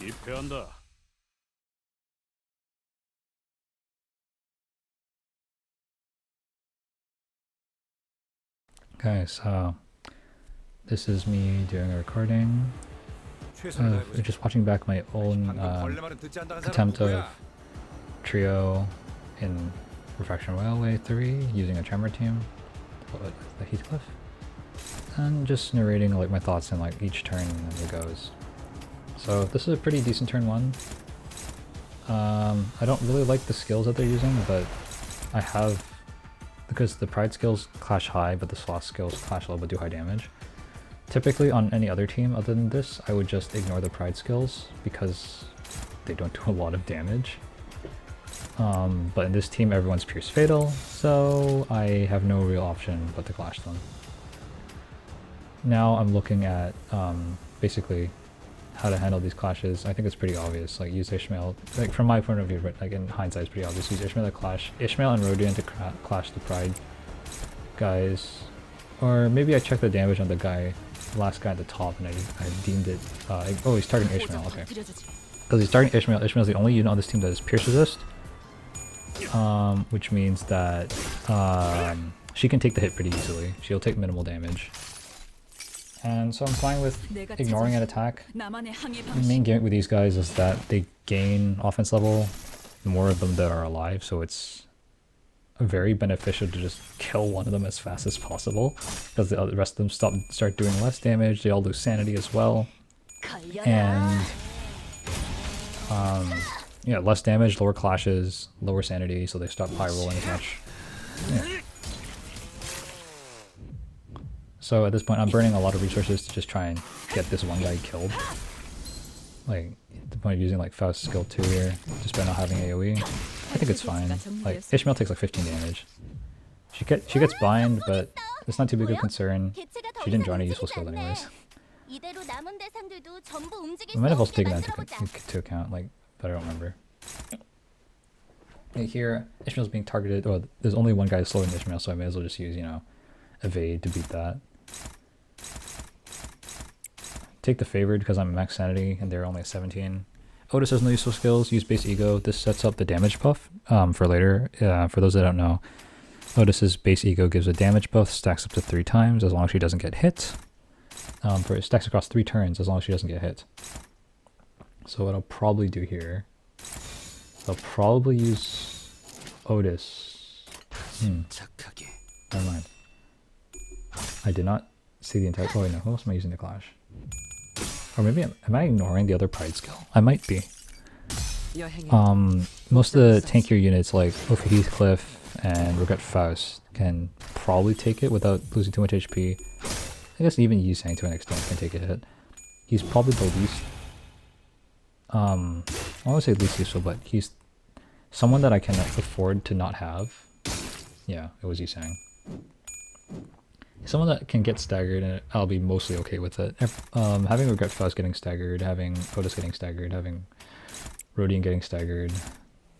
입회한다. Okay, so this is me doing a recording of just watching back my own attempt of trio in Refraction Railway 3 using a Tremor team, the Heathcliff, and just narrating like my thoughts in like each turn as it goes. So this is a pretty decent turn 1. I don't really like the skills that they're using, but I have, because the Pride skills clash high, but the Sloth skills clash low but do high damage. Typically on any other team other than this, I would just ignore the Pride skills because they don't do a lot of damage. But in this team everyone's Pierce Fatal, so I have no real option but to clash them. Now I'm looking at basically how to handle these clashes. I think it's pretty obvious, like use Ishmael, like from my point of view, but like in hindsight it's pretty obvious, use Ishmael to clash, Ishmael and Rodian to clash the Pride guys. Or maybe I checked the damage on the guy, the last guy at the top, and I deemed it, oh he's targeting Ishmael, okay. Because he's targeting Ishmael, Ishmael's the only unit on this team that is Pierce Resist. Which means that she can take the hit pretty easily, she'll take minimal damage. And so I'm fine with ignoring an attack. The main gimmick with these guys is that they gain offense level, the more of them that are alive, so it's very beneficial to just kill one of them as fast as possible, because the rest of them start doing less damage, they all lose sanity as well. And yeah, less damage, lower clashes, lower sanity, so they stop high rolling as much. Yeah. So at this point I'm burning a lot of resources to just try and get this one guy killed. Like, at the point of using like Faust's skill 2 here, just by not having AoE. I think it's fine. Like, Ishmael takes like 15 damage. She gets bind, but it's not too big of a concern. She didn't draw any useful skill anyways. I might have also taken that into account, like, but I don't remember. Here, Ishmael's being targeted, well, there's only one guy slower than Ishmael, so I may as well just use, you know, evade to beat that. Take the favored because I'm max sanity and they're only at 17. Otis has no useful skills, use base ego. This sets up the damage buff for later. For those that don't know, Otis's base ego gives a damage buff, stacks up to 3 times as long as she doesn't get hit. It stacks across 3 turns as long as she doesn't get hit. So what I'll probably do here, I'll probably use Otis. Never mind. I did not see the entire. Oh wait, no. Who else am I using to clash? Or maybe am I ignoring the other Pride skill? I might be. Most of the tankier units like oufi Heathcliff and Regret Faust can probably take it without losing too much HP. I guess even Yusang to an extent can take a hit. He's probably the least. I don't want to say least useful, but he's someone that I can afford to not have. Yeah, it was Yusang. Someone that can get staggered and I'll be mostly okay with it. Having Regret Faust getting staggered, having Otis getting staggered, having Rodian getting staggered,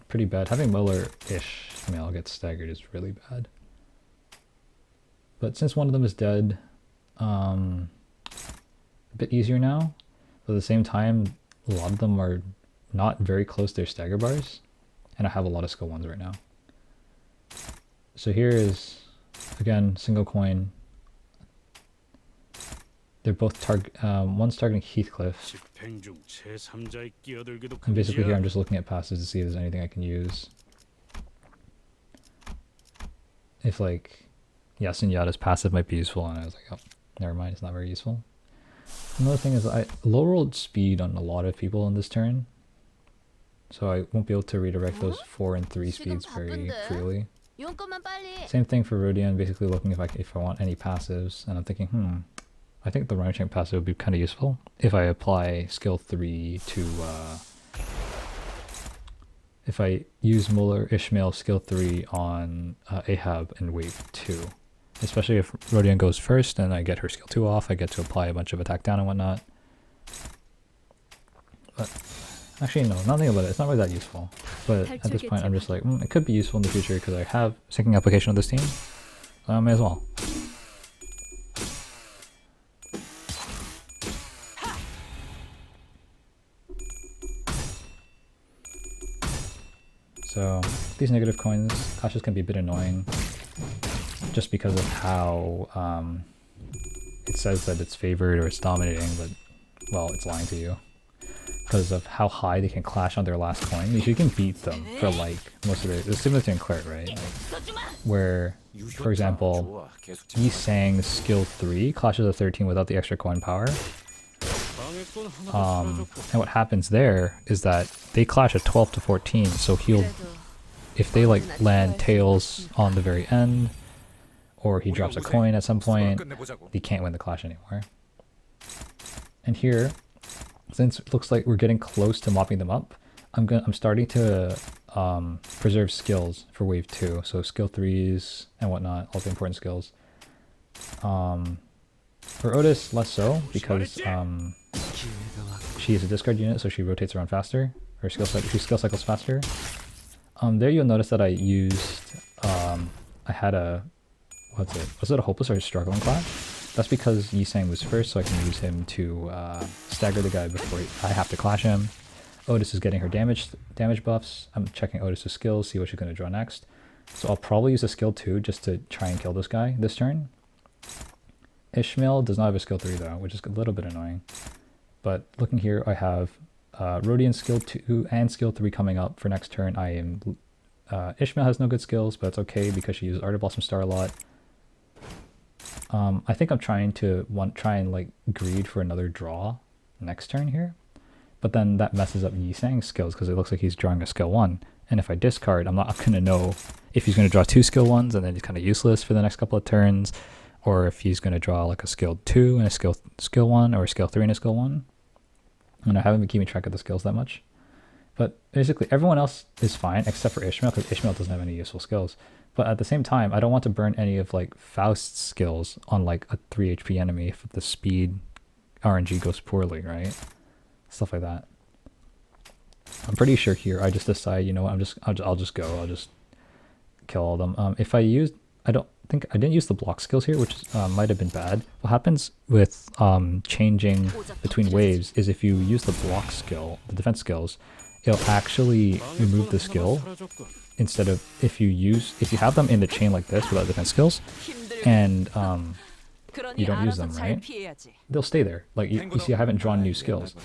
pretty bad. Having Muller-ish Ishmael get staggered is really bad. But since one of them is dead, a bit easier now. But at the same time, a lot of them are not very close to their stagger bars, and I have a lot of skill 1s right now. So here is, again, single coin. They're both one's targeting Heathcliff. And basically here I'm just looking at passes to see if there's anything I can use. If like Yasun Yada's passive might be useful, and I was like, oh, never mind, it's not very useful. Another thing is I low rolled speed on a lot of people in this turn, so I won't be able to redirect those 4 and 3 speeds very freely. Same thing for Rodian, basically looking if I want any passives, and I'm thinking, I think the runner tank passive would be kind of useful if I apply skill 3 to, if I use Muller Ishmael skill 3 on Ahab in wave 2. Especially if Rodian goes first and I get her skill 2 off, I get to apply a bunch of attack down and whatnot. But actually no, nothing about it, it's not really that useful. But at this point I'm just like, it could be useful in the future because I have syncing application on this team. So I may as well. So these negative coins clashes can be a bit annoying just because of how it says that it's favored or it's dominating, but well, it's lying to you because of how high they can clash on their last coin. You can beat them for like most of their, it's similar to in Claret, right? Like, where, for example, Yi Sang's skill 3 clashes a 13 without the extra coin power. And what happens there is that they clash at 12 to 14, so he'll, if they like land tails on the very end, or he drops a coin at some point, he can't win the clash anymore. And here, since it looks like we're getting close to mopping them up, I'm starting to preserve skills for wave 2, so skill 3s and whatnot, all the important skills. For Otis, less so, because she is a discard unit, so she rotates around faster, or she skill cycles faster. There you'll notice that I used, I had a, was it a hopeless or a struggling clash? That's because Yi Sang was first, so I can use him to stagger the guy before I have to clash him. Otis is getting her damage buffs. I'm checking Otis's skills, see what she's going to draw next. So I'll probably use a skill 2 just to try and kill this guy this turn. Ishmael does not have a skill 3 though, which is a little bit annoying. But looking here, I have Rodian's skill 2 and skill 3 coming up for next turn. Ishmael has no good skills, but it's okay because she uses Art of Blossom Star a lot. I think I'm trying to try and like greed for another draw next turn here, but then that messes up Yi Sang's skills because it looks like he's drawing a skill 1, and if I discard, I'm not gonna know if he's gonna draw 2 skill 1s and then he's kind of useless for the next couple of turns, or if he's gonna draw like a skill 2 and a skill 1, or a skill 3 and a skill 1. And I haven't been keeping track of the skills that much, but basically everyone else is fine except for Ishmael, because Ishmael doesn't have any useful skills. But at the same time, I don't want to burn any of like Faust's skills on like a 3 HP enemy if the speed RNG goes poorly, right? Stuff like that. I'm pretty sure here I just decide, you know what, I'll just kill all of them. If I used, I didn't use the block skills here, which might have been bad. What happens with changing between waves is if you use the block skill, the defense skills, it'll actually remove the skill. Instead of if you have them in the chain like this without defense skills, and you don't use them, right? They'll stay there. Like you see, I haven't drawn new skills.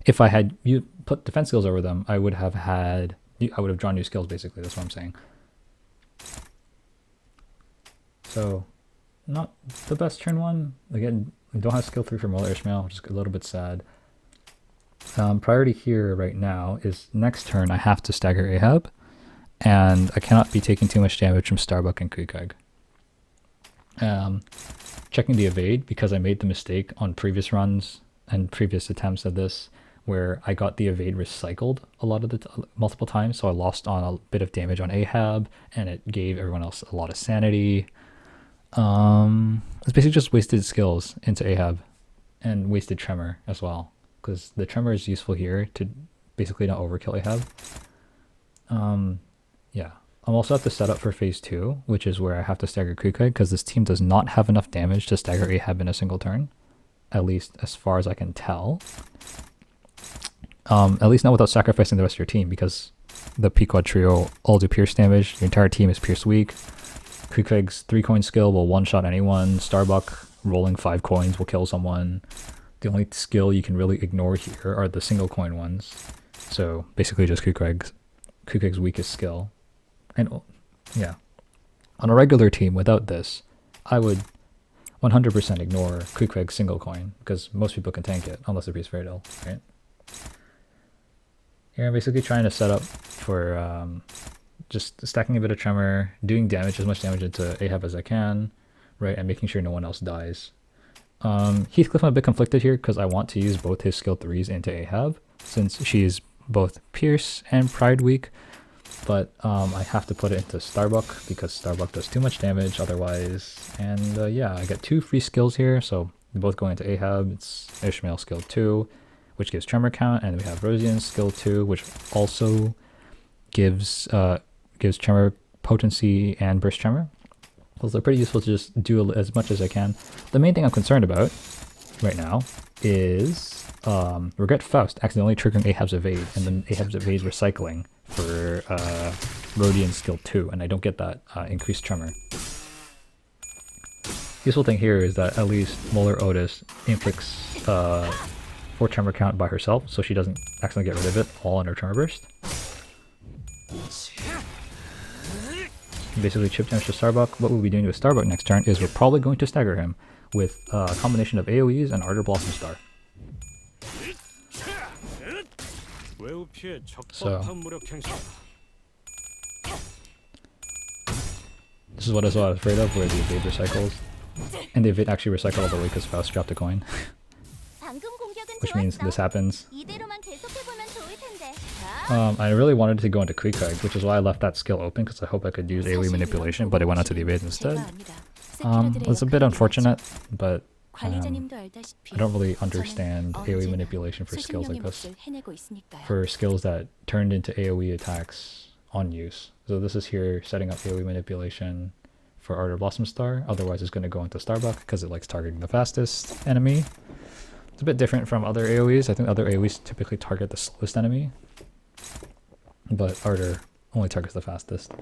If I had put defense skills over them, I would have drawn new skills. Basically, that's what I'm saying. So, not the best turn 1. Again, we don't have skill 3 for Mola Ishmael, which is a little bit sad. Priority here right now is next turn I have to stagger Ahab, and I cannot be taking too much damage from Starbuck and Krikeg. Checking the evade, because I made the mistake on previous runs and previous attempts at this where I got the evade recycled a lot of multiple times, so I lost on a bit of damage on Ahab and it gave everyone else a lot of sanity. It's basically just wasted skills into Ahab and wasted Tremor as well, because the Tremor is useful here to basically not overkill Ahab. Yeah, I'm also at the setup for phase 2, which is where I have to stagger Krikeg, because this team does not have enough damage to stagger Ahab in a single turn, at least as far as I can tell. At least not without sacrificing the rest of your team, because the Pequod trio all do pierce damage. Your entire team is pierce weak. Krikeg's 3-coin skill will one-shot anyone. Starbuck rolling 5 coins will kill someone. The only skill you can really ignore here are the single coin ones. So basically just Krikeg's weakest skill. And yeah, on a regular team without this, I would 100% ignore Krikeg's single coin, because most people can tank it unless they're Priest Fatal, right? Here I'm basically trying to set up for just stacking a bit of Tremor, doing damage, as much damage into Ahab as I can, right, and making sure no one else dies. Heathcliff, I'm a bit conflicted here because I want to use both his skill 3s into Ahab, since she's both Pierce and Pride weak, but I have to put it into Starbuck because Starbuck does too much damage otherwise. And yeah, I got 2 free skills here, so both going into Ahab. It's Ishmael skill 2, which gives Tremor count, and we have Rosian's skill 2, which also gives Tremor potency and burst Tremor. So they're pretty useful to just do as much as I can. The main thing I'm concerned about right now is Regret Faust accidentally triggering Ahab's evade, and then Ahab's evade recycling for Rodian skill 2, and I don't get that increased tremor. Useful thing here is that at least Molar Otis inflicts 4 tremor count by herself, so she doesn't accidentally get rid of it all in her tremor burst. Basically chip damage to Starbuck. What we'll be doing with Starbuck next turn is we're probably going to stagger him with a combination of AoEs and Ardor Blossom Star. So this is what I was afraid of, where the evade recycles. And the evade actually recycled all the way because Faust dropped a coin. Which means this happens. I really wanted to go into Kriegheim, which is why I left that skill open, because I hope I could use AoE manipulation, but it went onto the evade instead. It's a bit unfortunate, but I don't really understand AoE manipulation for skills like this. For skills that turned into AoE attacks on use. So this is here setting up AoE manipulation for Ardor Blossom Star, otherwise it's going to go into Starbuck because it likes targeting the fastest enemy. It's a bit different from other AoEs. I think other AoEs typically target the slowest enemy, but Ardor only targets the fastest.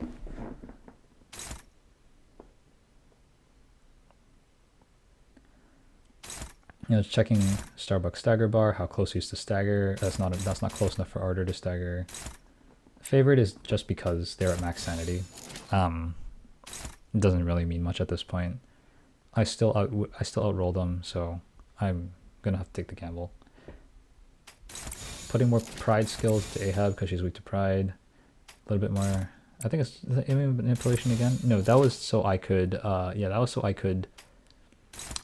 You know, checking Starbuck stagger bar, how close he is to stagger. That's not close enough for Ardor to stagger. Favorite is just because they're at max sanity. It doesn't really mean much at this point. I still outroll them, so I'm gonna have to take the gamble. Putting more pride skills to Ahab because she's weak to pride. A little bit more. I think it's AoE manipulation again. No, that was so I could. Yeah, that was so I could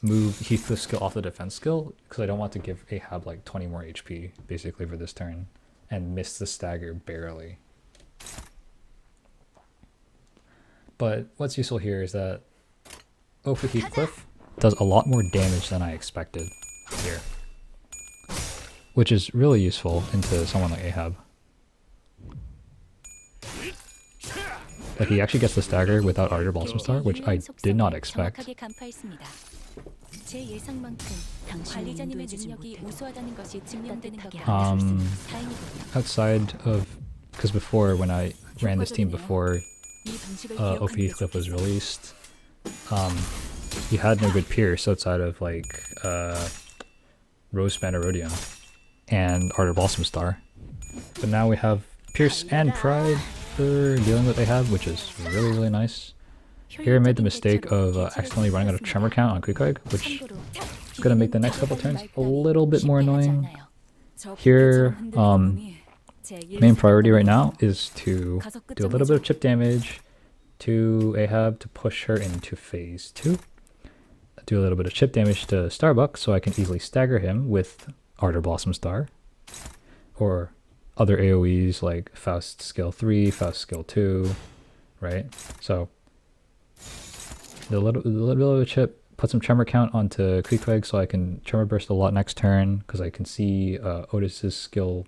move Heathcliff's skill off the defense skill, because I don't want to give Ahab like 20 more HP basically for this turn and miss the stagger barely. But what's useful here is that oufi Heathcliff does a lot more damage than I expected here, which is really useful into someone like Ahab. Like, he actually gets the stagger without Ardor Blossom Star, which I did not expect. Outside of, because before when I ran this team before oufi Heathcliff was released, he had no good Pierce outside of like Rose Rodium and Ardor Blossom Star. But now we have Pierce and Pride for dealing with Ahab, which is really, really nice. Here I made the mistake of accidentally running out of Tremor count on Kriegheim, which is going to make the next couple turns a little bit more annoying. Here, main priority right now is to do a little bit of chip damage to Ahab to push her into phase 2. Do a little bit of chip damage to Starbuck so I can easily stagger him with Ardor Blossom Star. Or other AoEs like Faust skill 3, Faust skill 2, right? So the little bit of chip, put some tremor count onto Kriegheim so I can tremor burst a lot next turn, because I can see Otis's skill,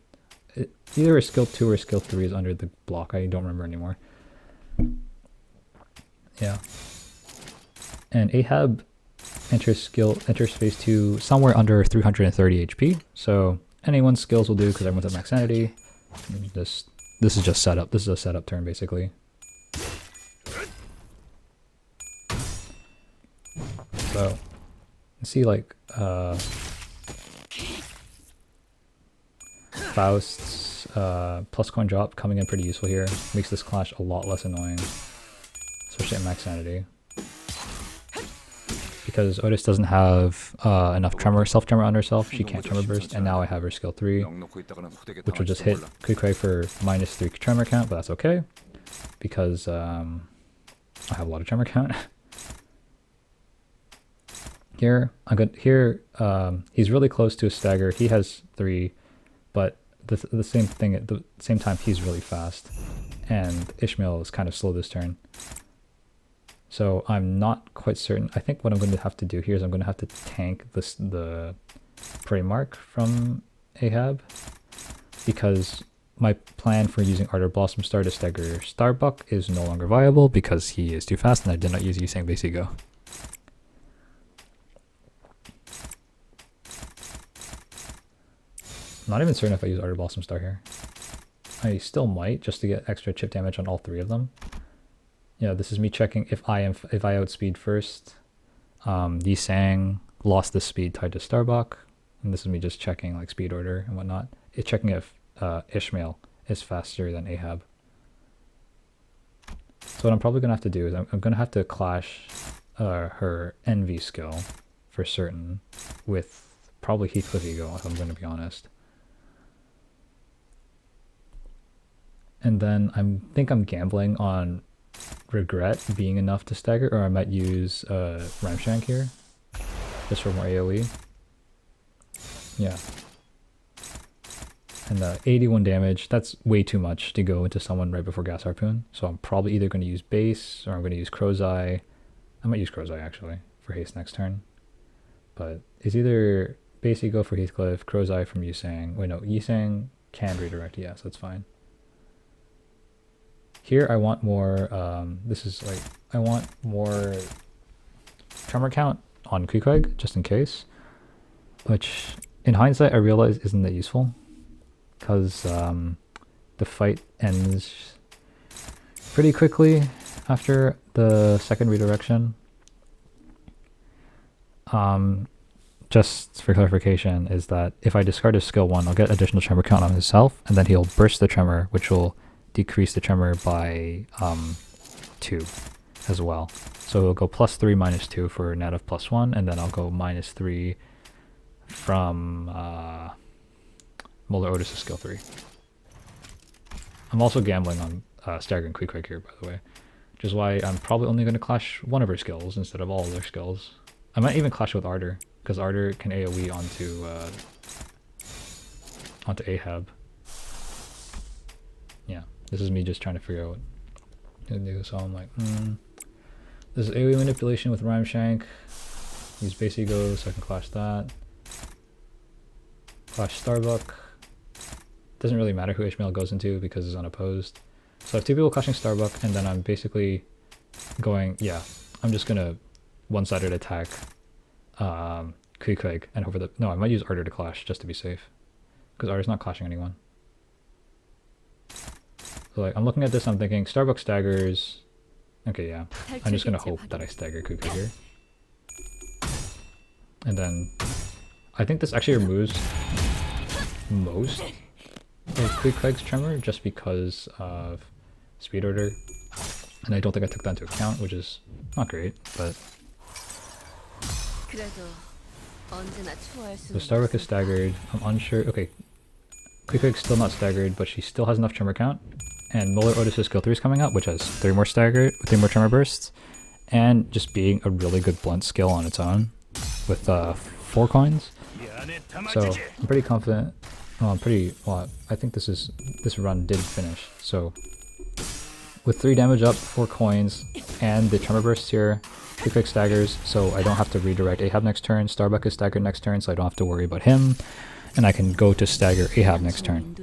either a skill 2 or skill 3 is under the block. I don't remember anymore. Yeah. And Ahab enters phase 2 somewhere under 330 HP. So anyone's skills will do because everyone's at max sanity. This is just setup. This is a setup turn basically. So you see like Faust's plus coin drop coming in pretty useful here. Makes this clash a lot less annoying, especially at max sanity. Because Otis doesn't have enough self tremor on herself, she can't tremor burst, and now I have her skill 3, which will just hit Kriegheim for -3 tremor count, but that's okay, because I have a lot of tremor count. Here, he's really close to a stagger. He has 3, but the same thing at the same time, he's really fast, and Ishmael is kind of slow this turn. So I'm not quite certain. I think what I'm going to have to do here is I'm going to have to tank the prey mark from Ahab, because my plan for using Ardor Blossom Star to stagger Starbuck is no longer viable because he is too fast and I did not use Yusang Base Ego. I'm not even certain if I use Ardor Blossom Star here. I still might, just to get extra chip damage on all three of them. Yeah, this is me checking if I outspeed first. Yi Sang lost the speed tied to Starbuck, and this is me just checking like speed order and whatnot. It's checking if Ishmael is faster than Ahab. So what I'm probably gonna have to do is I'm gonna have to clash her envy skill for certain with probably Heathcliff Ego, if I'm gonna be honest. And then I think I'm gambling on regret being enough to stagger, or I might use Ramshank here just for more AoE. Yeah. And 81 damage, that's way too much to go into someone right before Gas Harpoon. So I'm probably either going to use base or I'm going to use Crow's Eye. I might use Crow's Eye actually for haste next turn. But it's either base Ego for Heathcliff, Crow's Eye from Yi Sang. Wait, no, Yi Sang can redirect, yes, that's fine. Here I want more, I want more Tremor count on Queequeg, just in case. Which, in hindsight, I realize isn't that useful. Because the fight ends pretty quickly after the second redirection. Just for clarification, is that if I discard his skill 1, I'll get additional Tremor count on himself, and then he'll burst the Tremor, which will decrease the Tremor by 2 as well. So it'll go +3 -2 for a net of +1, and then I'll go -3 from Mulder Otis' skill 3. I'm also gambling on staggering Queequeg here, by the way, which is why I'm probably only going to clash one of her skills instead of all of their skills. I might even clash with Ardor, because Ardor can AoE onto Ahab. Yeah, this is me just trying to figure out what to do. So I'm like, this is AoE manipulation with Ramshank. Use base Ego so I can clash that. Clash Starbuck. Doesn't really matter who Ishmael goes into because it's unopposed. So I have two people clashing Starbuck, and then I'm basically going, yeah, I'm just gonna one-sided attack Queequeg and hope for the, no, I might use Ardor to clash just to be safe, because Ardor's not clashing anyone. So like, I'm looking at this, I'm thinking Starbuck staggers. Okay, yeah, I'm just gonna hope that I stagger Queequeg here. And then I think this actually removes most of Queequeg's Tremor just because of speed order, and I don't think I took that into account, which is not great, but so Starbuck is staggered. I'm unsure. Okay, Queequeg's still not staggered, but she still has enough Tremor count, and Muller Otis' skill 3 is coming up, which has 3 more Tremor bursts, and just being a really good blunt skill on its own with 4 coins. So I'm pretty confident. Well, I think this run did finish. So with 3 damage up, 4 coins, and the Tremor bursts here, Queequeg staggers, so I don't have to redirect Ahab next turn. Starbuck is staggered next turn, so I don't have to worry about him, and I can go to stagger Ahab next turn.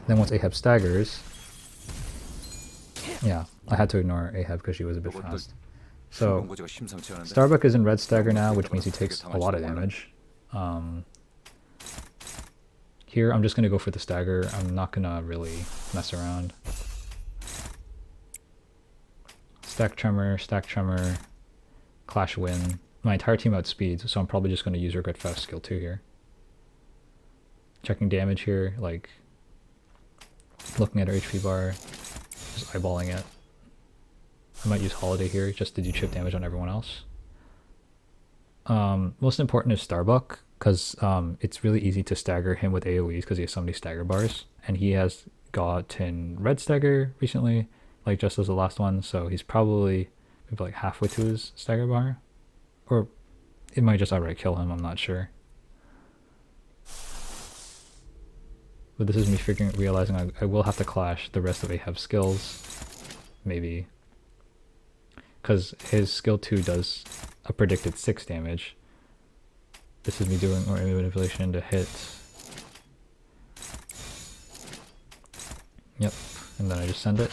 Then once Ahab staggers, yeah, I had to ignore Ahab because she was a bit fast. So Starbuck is in red stagger now, which means he takes a lot of damage. Here I'm just going to go for the stagger. I'm not going to really mess around. Stack Tremor, Clash Win. My entire team outspeeds, so I'm probably just going to use Regret Fast skill 2 here. Checking damage here, like looking at her HP bar, just eyeballing it. I might use Holiday here just to do chip damage on everyone else. Most important is Starbuck, because it's really easy to stagger him with AoEs because he has so many stagger bars, and he has gotten red stagger recently, like just as the last one, so he's probably maybe like halfway to his stagger bar, or it might just outright kill him, I'm not sure. But this is me realizing I will have to clash the rest of Ahab's skills, maybe, because his skill 2 does a predicted 6 damage. This is me doing more manipulation to hit. Yep, and then I just send it.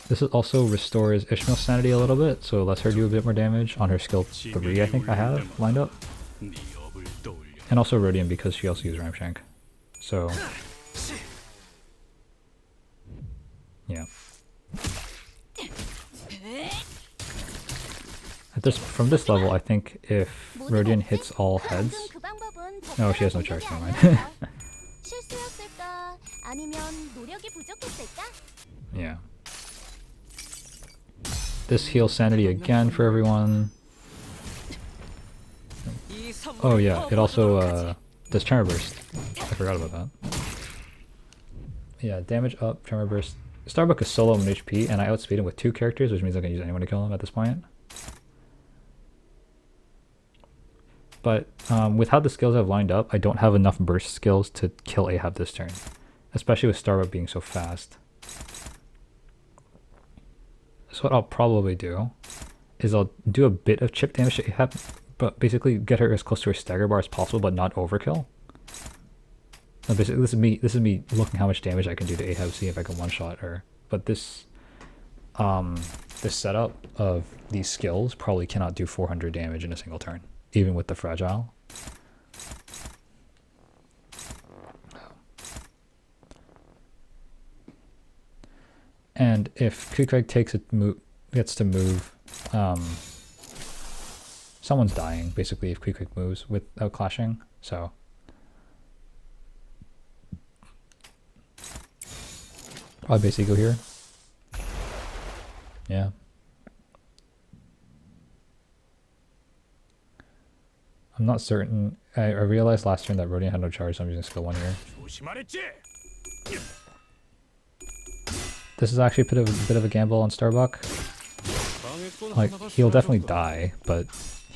This is also restores Ishmael's sanity a little bit, so lets her do a bit more damage on her skill 3 I think I have lined up. And also Rodion because she also uses Ramshank. So yeah. From this level, I think if Rodion hits all heads... No, she has no charge, never mind. Yeah. This heals sanity again for everyone. Oh yeah, it also does Tremor Burst. I forgot about that. Yeah, damage up, Tremor Burst. Starbuck is solo 1 HP, and I outspeed him with 2 characters, which means I can use anyone to kill him at this point. But with how the skills have lined up, I don't have enough burst skills to kill Ahab this turn. Especially with Starbuck being so fast. So what I'll probably do is I'll do a bit of chip damage to Ahab, but basically get her as close to her stagger bar as possible, but not overkill. Now basically, this is me looking how much damage I can do to Ahab, see if I can one-shot her. But this setup of these skills probably cannot do 400 damage in a single turn, even with the fragile. And if Queequeg gets to move, someone's dying basically if Queequeg moves without clashing. So probably base eagle here. Yeah. I'm not certain. I realized last turn that Rodion had no charge, so I'm using skill 1 here. This is actually a bit of a gamble on Starbuck. Like, he'll definitely die, but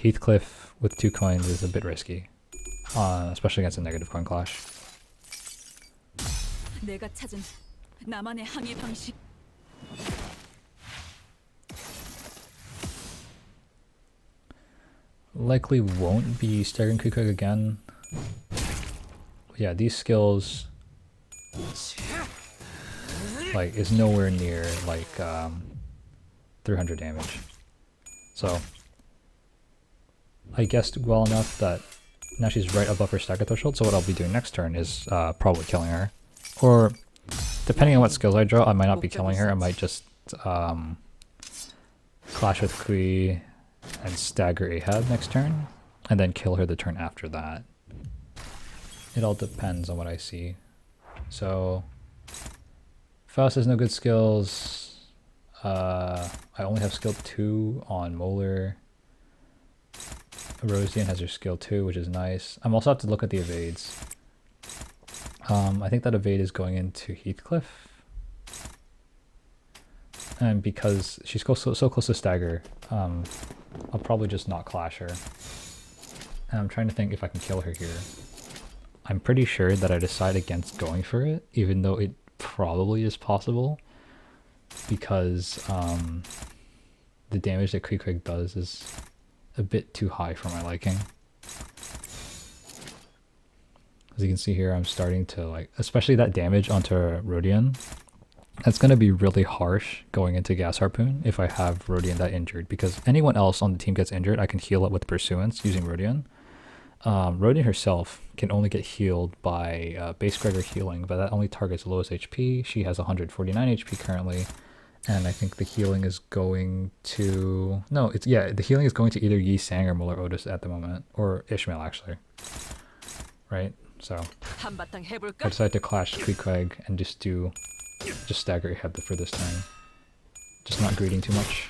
Heathcliff with 2 coins is a bit risky. Especially against a negative coin clash. Likely won't be staggering Queequeg again. Yeah, these skills like is nowhere near like 300 damage. So I guessed well enough that now she's right above her stagger threshold, so what I'll be doing next turn is probably killing her. Or depending on what skills I draw, I might not be killing her, I might just clash with Kui and stagger Ahab next turn, and then kill her the turn after that. It all depends on what I see. So Faust has no good skills. I only have skill 2 on Molar. Rosian has her skill 2, which is nice. I'm also have to look at the evades. I think that evade is going into Heathcliff. And because she's so close to stagger, I'll probably just not clash her. And I'm trying to think if I can kill her here. I'm pretty sure that I decide against going for it, even though it probably is possible, because the damage that Queequeg does is a bit too high for my liking. As you can see here, I'm starting to like, especially that damage onto Rodion. That's going to be really harsh going into Gas Harpoon if I have Rodion that injured, because anyone else on the team gets injured, I can heal it with Pursuance using Rodion. Rodion herself can only get healed by base Gregor healing, but that only targets lowest HP. She has 149 HP currently, and I think the healing is going to... No, the healing is going to either Yi Sang or Muller Otis at the moment, or Ishmael actually. Right? So I decided to clash Queequeg and just stagger Ahab for this turn. Just not greeting too much.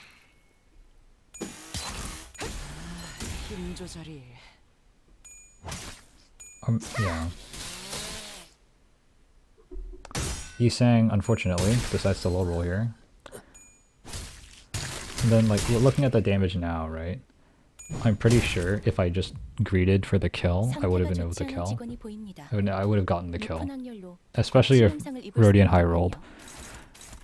Yeah. Yi Sang, unfortunately, decides to low roll here. And then, like, looking at the damage now, right? I'm pretty sure if I just greeted for the kill, I would have been able to kill. I would have gotten the kill. Especially if Rodion high rolled.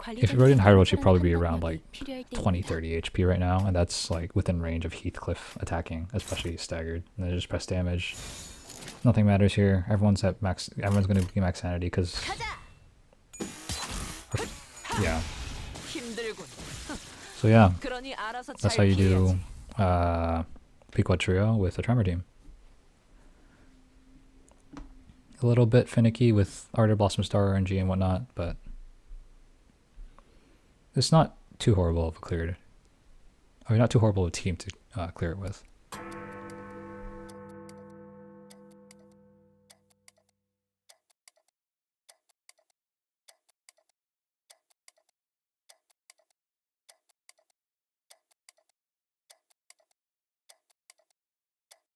If Rodion high rolled, she'd probably be around like 20-30 HP right now, and that's like within range of Heathcliff attacking, especially staggered. And then just press damage. Nothing matters here. Everyone's at max. Everyone's going to be max sanity because, yeah, So yeah, 그러니 알아서 that's 잘 how you 피해야지. do Pequod Trio with a Tremor team. A little bit finicky with Ardor Blossom Star RNG and whatnot, but it's not too horrible of a cleared. I mean, not too horrible of a team to clear it with.